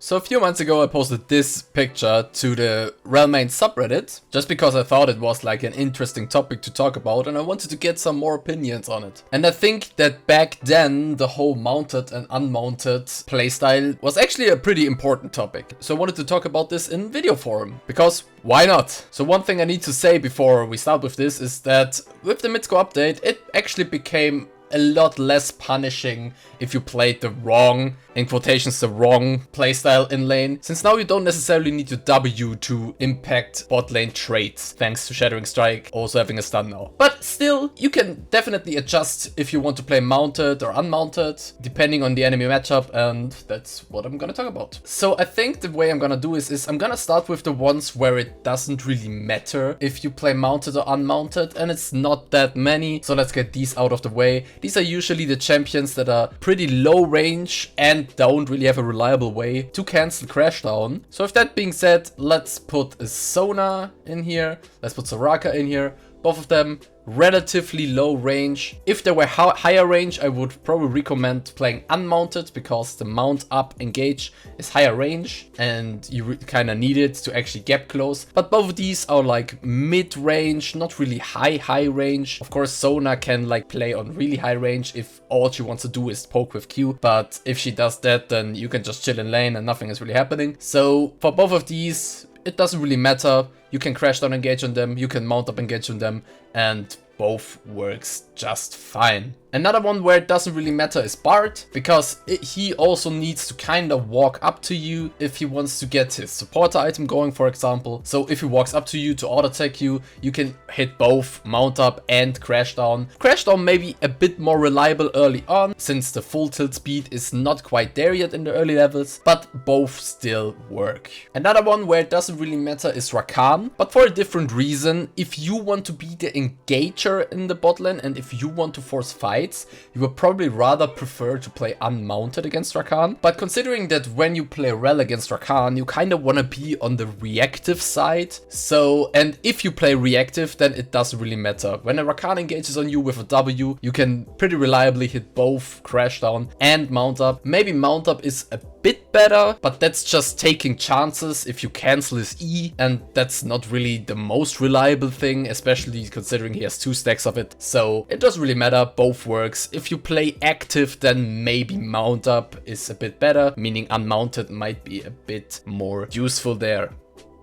So a few months ago I posted this picture to the Rell main subreddit, just because I thought it was like an interesting topic to talk about and I wanted to get some more opinions on it. And I think that back then the whole mounted and unmounted playstyle was actually a pretty important topic. So I wanted to talk about this in video form, because why not? So one thing I need to say before we start with this is that with the mid-score update it actually became a lot less punishing if you played the wrong, in quotations, the wrong playstyle in lane, since now you don't necessarily need to W to impact bot lane traits, thanks to Shattering Strike also having a stun now. But still, you can definitely adjust if you want to play mounted or unmounted, depending on the enemy matchup, and that's what I'm gonna talk about. So I think the way I'm gonna do is I'm gonna start with the ones where it doesn't really matter if you play mounted or unmounted, and it's not that many, so let's get these out of the way. These are usually the champions that are pretty low range and don't really have a reliable way to cancel crash down. So with that being said, let's put a Sona in here, let's put Soraka in here, both of them relatively low range. If they were higher range, I would probably recommend playing unmounted, because the mount up engage is higher range and you kind of need it to actually gap close. But both of these are like mid range, not really high range. Of course Sona can like play on really high range if all she wants to do is poke with Q, but if she does that then you can just chill in lane and nothing is really happening. So for both of these it doesn't really matter. You can crash down engage on them, you can mount up engage on them, and both works just fine. Another one where it doesn't really matter is Bart, because he also needs to kind of walk up to you if he wants to get his supporter item going, for example. So if he walks up to you to auto attack you, you can hit both mount up and crash down. Crash down may be a bit more reliable early on, since the full tilt speed is not quite there yet in the early levels, but both still work. Another one where it doesn't really matter is Rakan, but for a different reason. If you want to be the engager in the bot lane and if you want to force fights, you would probably rather prefer to play unmounted against Rakan. But considering that when you play Rell against Rakan, you kind of want to be on the reactive side. So, and if you play reactive, then it doesn't really matter. When a Rakan engages on you with a W, you can pretty reliably hit both crash down and mount up. Maybe mount up is a bit better, but that's just taking chances if you cancel his E, and that's not really the most reliable thing, especially considering he has 2 stacks of it. So it doesn't really matter, both works. If you play active, then maybe mount up is a bit better, meaning unmounted might be a bit more useful there.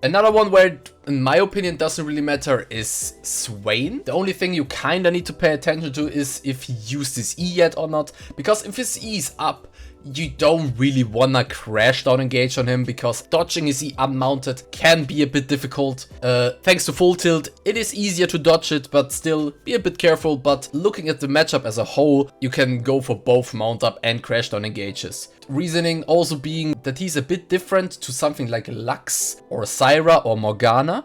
Another one where it, in my opinion, doesn't really matter is Swain. The only thing you kinda need to pay attention to is if he used his E yet or not, because if his E is up, you don't really wanna crash down engage on him, because dodging his E unmounted can be a bit difficult. Thanks to full tilt, it is easier to dodge it, but still be a bit careful. But looking at the matchup as a whole, you can go for both mount up and crash down engages. Reasoning also being that he's a bit different to something like Lux or Syra or Morgana,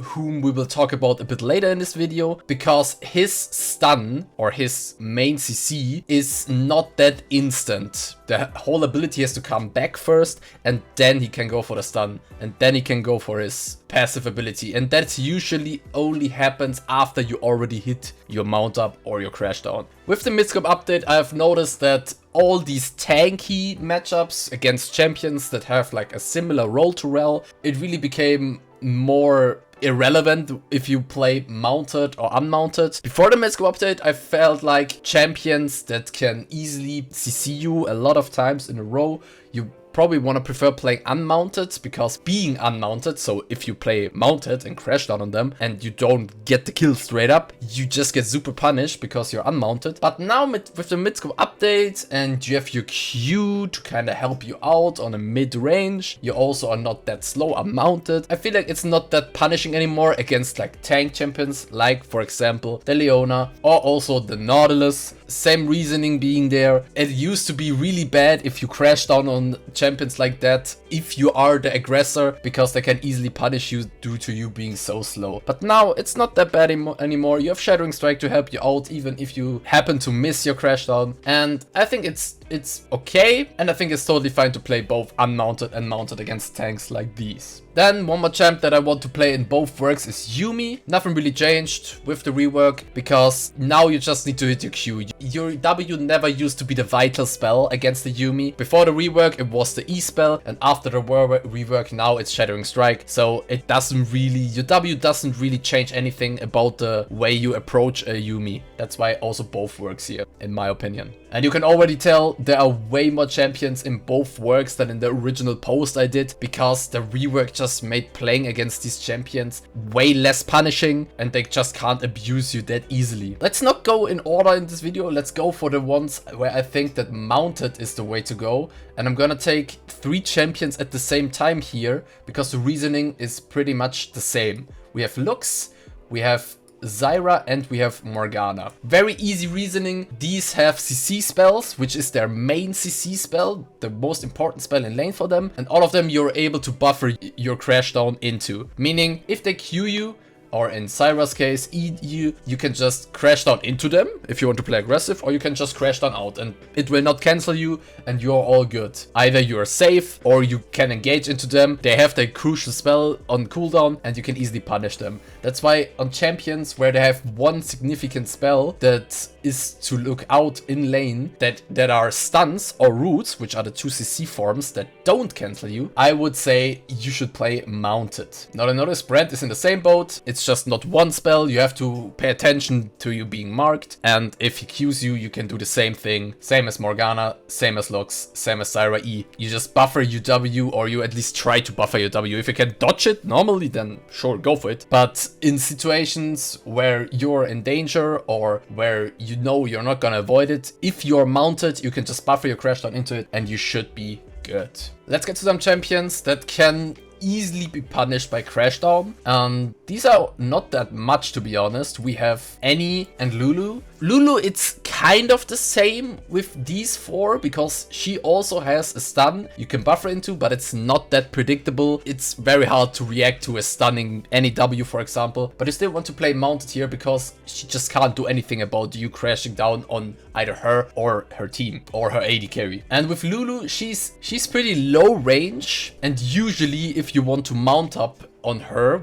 whom we will talk about a bit later in this video, because his stun or his main CC is not that instant. The whole ability has to come back first, and then he can go for the stun, and then he can go for his passive ability, and that usually only happens after you already hit your mount up or your crash down. With the mid-scope update, I have noticed that all these tanky matchups against champions that have like a similar role to Rell, it really became more irrelevant if you play mounted or unmounted. Before the mid-scope update, I felt like champions that can easily CC you a lot of times in a row, you probably want to prefer playing unmounted, because being unmounted, so if you play mounted and crash down on them and you don't get the kill straight up, you just get super punished because you're unmounted. But now with the mid-scope update and you have your Q to kind of help you out on a mid-range, you also are not that slow unmounted. I feel like it's not that punishing anymore against like tank champions, like for example the Leona or also the Nautilus. Same reasoning being there. It used to be really bad if you crash down on champions like that if you are the aggressor, because they can easily punish you due to you being so slow. But now it's not that bad anymore. You have Shattering Strike to help you out even if you happen to miss your crash down, and I think it's okay, and I think it's totally fine to play both unmounted and mounted against tanks like these. Then one more champ that I want to play in both works is Yuumi. Nothing really changed with the rework because now you just need to hit your Q. Your W never used to be the vital spell against the Yuumi. Before the rework it was the E spell, and after the rework now it's Shattering Strike. So it doesn't really, your W doesn't really change anything about the way you approach a Yuumi. That's why also both works here, in my opinion. And you can already tell there are way more champions in both works than in the original post I did, because the rework just made playing against these champions way less punishing and they just can't abuse you that easily. Let's not go in order in this video, let's go for the ones where I think that Mounted is the way to go. And I'm gonna take 3 champions at the same time here, because the reasoning is pretty much the same. We have Lux, we have Zyra, and we have Morgana. Very easy reasoning. These have CC spells, which is their main CC spell, the most important spell in lane for them, and all of them you're able to buffer your crash down into. Meaning, if they Q you, or in Zyra's case, you can just crash down into them if you want to play aggressive, or you can just crash down out and it will not cancel you and you're all good. Either you're safe or you can engage into them. They have their crucial spell on cooldown and you can easily punish them. That's why on champions where they have one significant spell that is to look out in lane, that are stuns or roots, which are the 2 CC forms that don't cancel you, I would say you should play Mounted. Now I notice Brand is in the same boat. It's just not one spell. You have to pay attention to you being marked, and if he Qs you, you can do the same thing. Same as Morgana, same as Lux, same as Zyra E. You just buffer your W, or you at least try to buffer your W. If you can dodge it normally, then sure, go for it. But in situations where you're in danger or where you know you're not gonna avoid it, if you're Mounted, you can just buffer your crash down into it and you should be good. Let's get to some champions that can easily be punished by Crashdown. These are not that much, to be honest. We have Annie and Lulu. Lulu, it's kind of the same with these 4 because she also has a stun you can buffer into, but it's not that predictable. It's very hard to react to a stunning Annie W, for example, but you still want to play Mounted here because she just can't do anything about you crashing down on either her or her team or her AD carry. And with Lulu, she's pretty low range, and usually if you want to mount up on her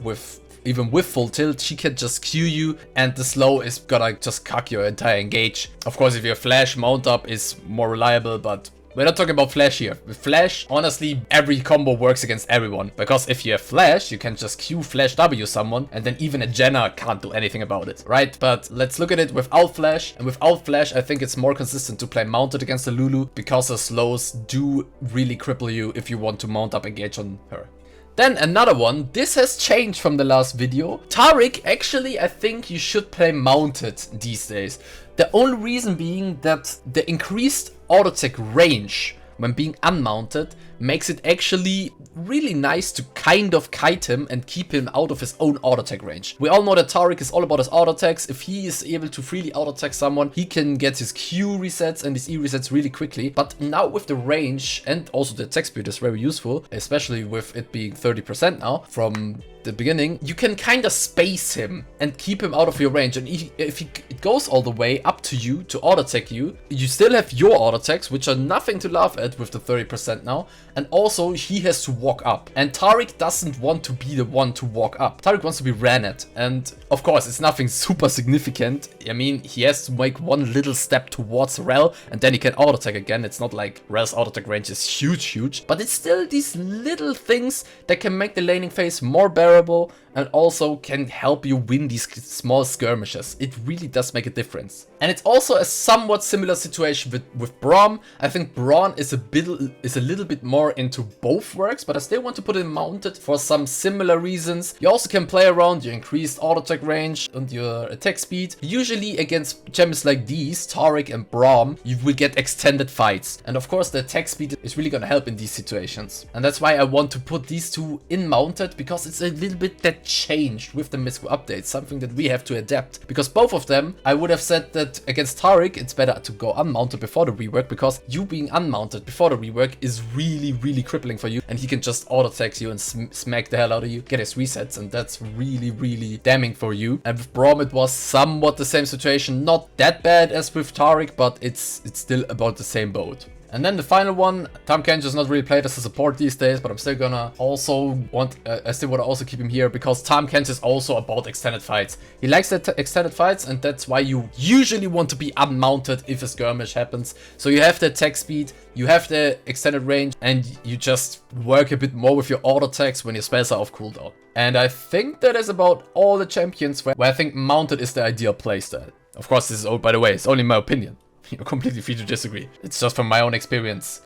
even with full tilt, she can just Q you and the slow is gonna just cuck your entire engage. Of course, if your flash mount up is more reliable, but we're not talking about flash here. With flash, honestly, every combo works against everyone, because if you have flash, you can just Q flash W someone and then even a Jenna can't do anything about it, right? But let's look at it without flash, and without flash I think it's more consistent to play Mounted against the Lulu, because the slows do really cripple you if you want to mount up engage on her. Then another one, this has changed from the last video. Taric, actually I think you should play Mounted these days. The only reason being that the increased auto attack range when being unmounted makes it actually really nice to kind of kite him and keep him out of his own auto attack range. We all know that Taric is all about his auto attacks. If he is able to freely auto attack someone, he can get his Q resets and his E resets really quickly. But now with the range and also the attack speed is very useful, especially with it being 30% now from the beginning, you can kind of space him and keep him out of your range. And if it goes all the way up to you to auto attack you, you still have your auto attacks, which are nothing to laugh at with the 30% now. And also he has to walk up, and Taric doesn't want to be the one to walk up. Taric wants to be ran at, and of course it's nothing super significant. I mean, he has to make one little step towards Rell and then he can auto attack again. It's not like Rell's auto attack range is huge, but it's still these little things that can make the laning phase more bearable and also can help you win these small skirmishes. It really does make a difference. And it's also a somewhat similar situation with Braum. I think Braun is a little bit more into both works, but I still want to put him Mounted for some similar reasons. You also can play around your increased auto attack range and your attack speed. Usually against champions like these, Taric and Braum, you will get extended fights. And of course the attack speed is really gonna help in these situations. And that's why I want to put these 2 in Mounted, because it's a little bit that changed with the Misco update, something that we have to adapt. Because both of them, I would have said that against Taric, it's better to go unmounted before the rework, because you being unmounted before the rework is really crippling for you, and he can just auto attack you and smack the hell out of you, get his resets, and that's really damning for you. And with Braum it was somewhat the same situation, not that bad as with Taric, but it's still about the same boat. And then the final one, Tahm Kench is not really played as a support these days, but I'm still gonna also I still want to also keep him here because Tahm Kench is also about extended fights. He likes the extended fights, and that's why you usually want to be unmounted if a skirmish happens. So you have the attack speed, you have the extended range, and you just work a bit more with your auto attacks when your spells are off cooldown. And I think that is about all the champions where I think mounted is the ideal playstyle. Of course, this is, by the way, it's only my opinion. You're completely free to disagree. It's just from my own experience.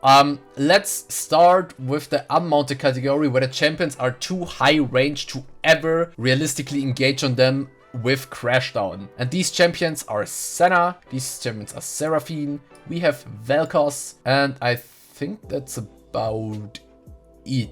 Let's start with the unmounted category where the champions are too high range to ever realistically engage on them with Crashdown. And these champions are Senna, these champions are Seraphine, we have Vel'Koz, and I think that's about it.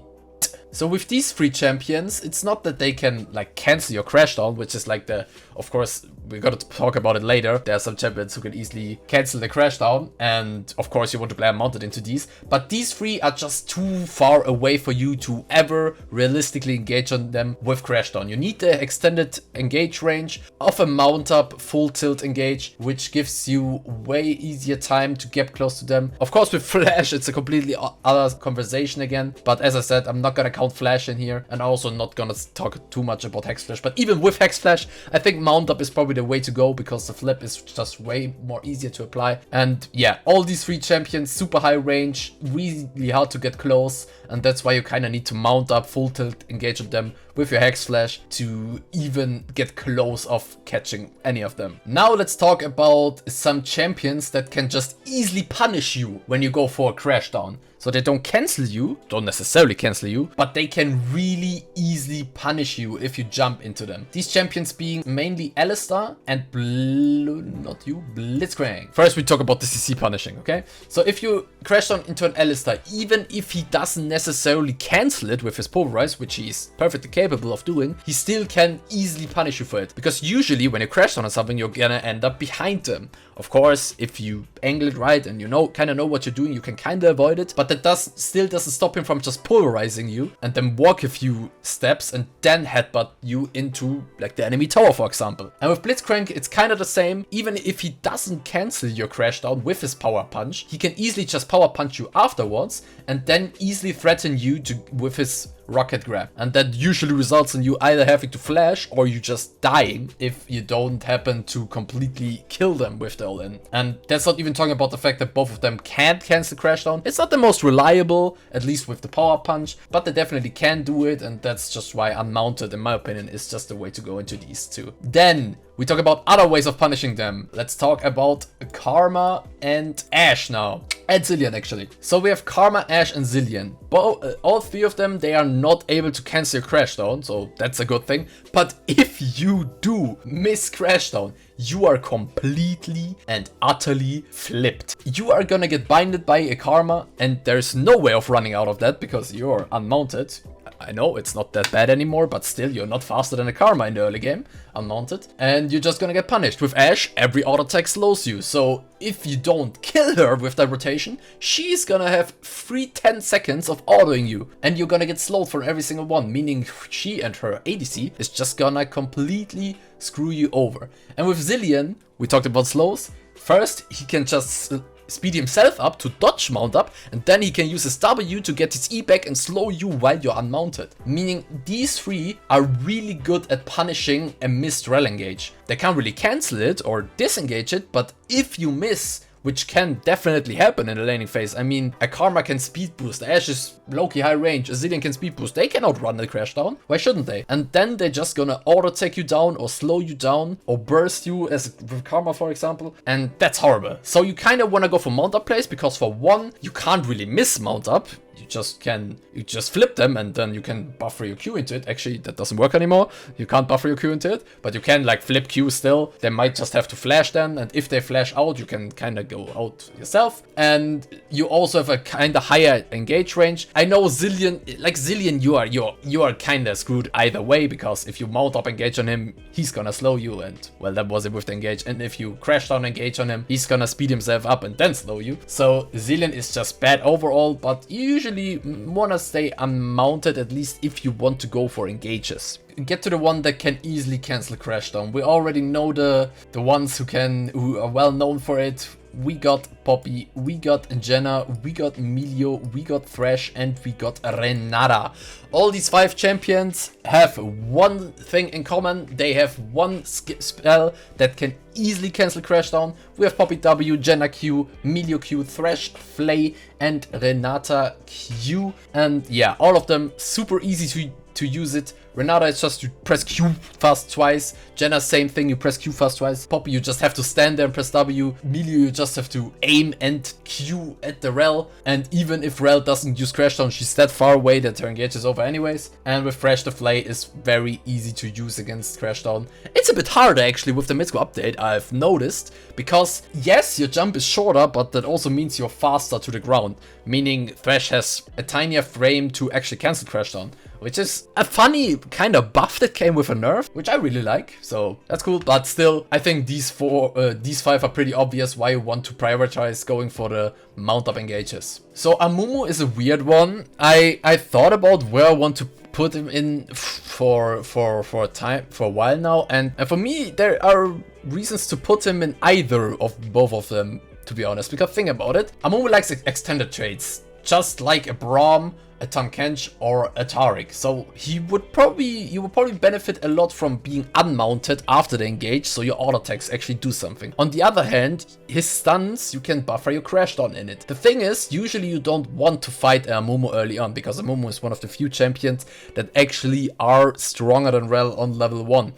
So with these 3 champions, it's not that they can like cancel your Crashdown, which is like the, of course, we're gonna talk about it later. There are some champions who can easily cancel the Crashdown, and of course you want to play unmounted into these. But these 3 are just too far away for you to ever realistically engage on them with Crashdown. You need the extended engage range of a mount up full tilt engage, which gives you way easier time to get close to them. Of course with Flash it's a completely other conversation again, but as I said, I'm not gonna count Flash in here, and also not gonna talk too much about Hex Flash. But even with Hex Flash, I think mount up is probably the way to go because the flip is just way more easier to apply. And yeah, all these 3 champions, super high range, really hard to get close, and that's why you kind of need to mount up full tilt engage on them with your Hex Flash to even get close of catching any of them. Now let's talk about some champions that can just easily punish you when you go for a Crashdown. So they don't cancel you, don't necessarily cancel you, but they can really easily punish you if you jump into them. These champions being mainly Alistar and Blitzcrank. First we talk about the CC punishing, okay? So if you crash down into an Alistar, even if he doesn't necessarily cancel it with his Pulverize, which he is perfectly capable of doing, he still can easily punish you for it. Because usually when you crash down on something, you're gonna end up behind them. Of course, if you angle it right and you kind of know what you're doing, you can kind of avoid it, but that still doesn't stop him from just pulverizing you and then walk a few steps and then headbutt you into like the enemy tower, for example. And with Blitzcrank, it's kind of the same. Even if he doesn't cancel your Crashdown with his power punch, he can easily just power punch you afterwards and then easily threaten you with his rocket grab, and that usually results in you either having to flash or you just dying if you don't happen to completely kill them with the all-in. And that's not even talking about the fact that both of them can't cancel Crashdown. It's not the most reliable, at least with the power punch, but they definitely can do it, and that's just why Unmounted, in my opinion, is just the way to go into these 2. Then we talk about other ways of punishing them. Let's talk about Karma and Ashe now. And Zilean, actually. So we have Karma, Ashe, and Zilean. All 3 of them, they are not able to cancel your Crashdown, so that's a good thing. But if you do miss Crashdown, you are completely and utterly flipped. You are gonna get binded by a Karma, and there's no way of running out of that because you're unmounted. I know it's not that bad anymore, but still you're not faster than a Karma in the early game, unmounted. And you're just gonna get punished. With Ashe, every auto attack slows you. So if you don't kill her with that rotation, she's gonna have free 10 seconds of autoing you. And you're gonna get slowed for every single one, meaning she and her ADC is just gonna completely screw you over. And with Zilean, we talked about slows. First, he can just speed himself up to dodge mount up, and then he can use his W to get his E back and slow you while you're unmounted. Meaning these 3 are really good at punishing a missed Rell engage. They can't really cancel it or disengage it, but if you miss, which can definitely happen in the laning phase. I mean, a Karma can speed boost, Ashe is low-key high range, a Zilean can speed boost. They cannot run the Crashdown. Why shouldn't they? And then they're just gonna auto-take you down or slow you down or burst you, as with Karma, for example. And that's horrible. So you kind of want to go for mount-up plays because for one, you can't really miss mount-up. You just flip them and then you can buffer your Q into it. Actually, that doesn't work anymore. You can't buffer your Q into it, but you can like flip Q still. They might just have to flash then, and if they flash out, you can kind of go out yourself. And you also have a kind of higher engage range. I know Zilean, you are kind of screwed either way, because if you mount up engage on him, he's gonna slow you, and well, that was it with the engage. And if you crash down engage on him, he's gonna speed himself up and then slow you. So Zilean is just bad overall, but you usually wanna stay unmounted, at least if you want to go for engages. Get to the one that can easily cancel Crashdown. We already know the ones who are well known for it. we got Poppy, we got Jenna, we got Emilio, we got Thresh, and we got Renata. All these 5 champions have one thing in common. They have one spell that can easily cancel Crashdown. We have Poppy W, Jenna Q, Emilio Q, Thresh, Flay, and Renata Q. And yeah, all of them super easy to use it. Renata is just to press Q fast twice. Jenna, same thing, you press Q fast twice. Poppy, you just have to stand there and press W. Emilio, you just have to aim and Q at the Rell. And even if Rell doesn't use Crashdown, she's that far away that her engage is over anyways. And with Thresh, the Flay is very easy to use against Crashdown. It's a bit harder actually with the mid-score update, I've noticed. Because yes, your jump is shorter, but that also means you're faster to the ground. Meaning Thresh has a tinier frame to actually cancel Crashdown. Which is a funny kind of buff that came with a nerf, which I really like, so that's cool. But still, I think these 5 are pretty obvious why you want to prioritize going for the mount up engages. So Amumu is a weird one. I thought about where I want to put him in for a while now, and for me there are reasons to put him in either of both of them, to be honest. Because think about it, Amumu likes extended trades, just like a Braum, a Tahm Kench, or a Taric. So you would probably benefit a lot from being unmounted after the engage, so your auto attacks actually do something. On the other hand, his stuns, you can buffer your Crashdown in it. The thing is, usually you don't want to fight Amumu early on, because Amumu is one of the few champions that actually are stronger than Rell on level 1.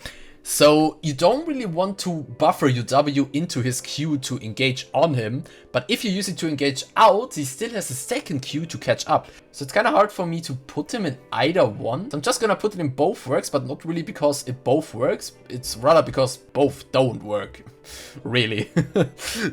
So you don't really want to buffer your W into his Q to engage on him, but if you use it to engage out, he still has a second Q to catch up. So it's kind of hard for me to put him in either one. So I'm just gonna put it in both works, but not really because it both works. It's rather because both don't work, really.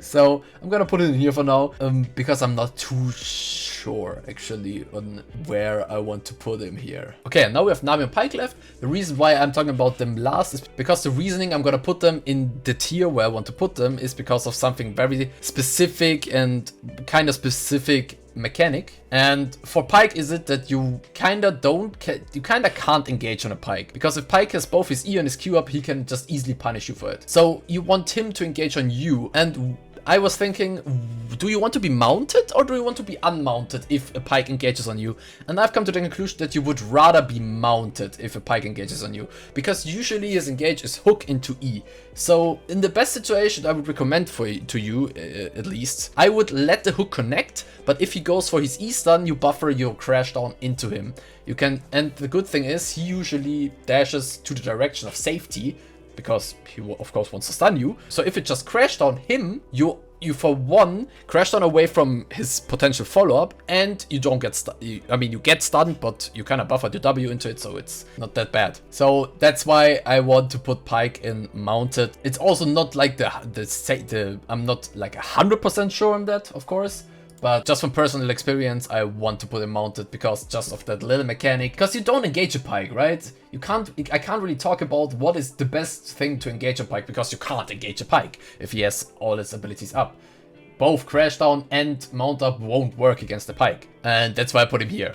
So I'm gonna put it in here for now, because I'm not too sure actually on where I want to put him here. Okay, now we have Nami and Pyke left. The reason why I'm talking about them last is because the reasoning I'm gonna put them in the tier where I want to put them is because of something very specific and kind of specific mechanic. And for Pyke is it that you kind of can't engage on a Pyke, because if Pyke has both his E and his Q up, he can just easily punish you for it. So you want him to engage on you, and I was thinking, do you want to be mounted or do you want to be unmounted if a Pyke engages on you? And I've come to the conclusion that you would rather be mounted if a Pyke engages on you, because usually his engage is hook into E. So in the best situation I would recommend to you, at least, I would let the hook connect, but if he goes for his E stun, you buffer your Crashdown into him. You can, and the good thing is he usually dashes to the direction of safety, because he of course wants to stun you. So if it just Crashdown him, you for one Crashdown away from his potential follow-up, and you don't get stunned. I mean, you get stunned, but you kind of buffered your W into it, so it's not that bad. So that's why I want to put Pyke in mounted. It's also not like I'm not like 100% sure on that, of course. But just from personal experience, I want to put him mounted because just of that little mechanic. Because you don't engage a Pyke, right? I can't really talk about what is the best thing to engage a Pyke, because you can't engage a Pyke if he has all his abilities up. Both Crashdown and Mount Up won't work against the Pyke. And that's why I put him here.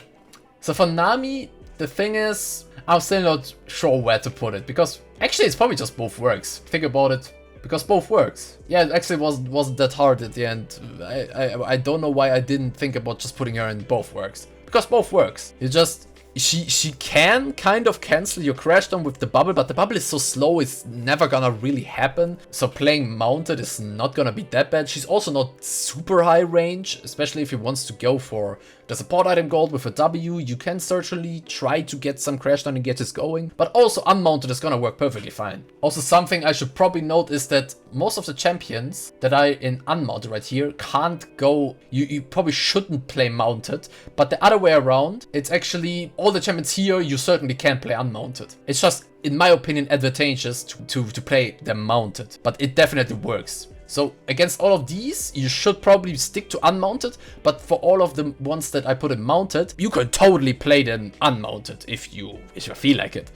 So for Nami, the thing is, I'm still not sure where to put it, because actually it's probably just both works. Think about it. Because both works. Yeah, it actually wasn't that hard at the end. I don't know why I didn't think about just putting her in both works. Because both works. You just... She can kind of cancel your Crashdown with the bubble, but the bubble is so slow it's never gonna really happen. So playing mounted is not gonna be that bad. She's also not super high range, especially if he wants to go for the support item gold with a W. You can certainly try to get some Crashdown and get this going, but also unmounted is gonna work perfectly fine. Also, something I should probably note is that most of the champions that are in unmounted right here can't go, you probably shouldn't play mounted, but the other way around, it's actually all the champions here you certainly can play unmounted. It's just, in my opinion, advantageous to play them mounted, but it definitely works. So against all of these, you should probably stick to unmounted, but for all of the ones that I put in mounted, you can totally play them unmounted if you feel like it.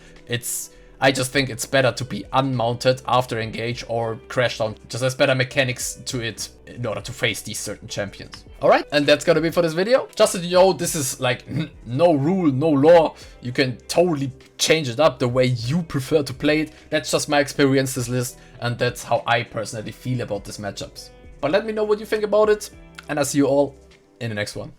I just think it's better to be unmounted after engage or Crashdown. Just has better mechanics to it in order to face these certain champions. Alright, and that's gonna be for this video. Just so you know, this is like no rule, no law. You can totally change it up the way you prefer to play it. That's just my experiences list, and that's how I personally feel about these matchups. But let me know what you think about it, and I'll see you all in the next one.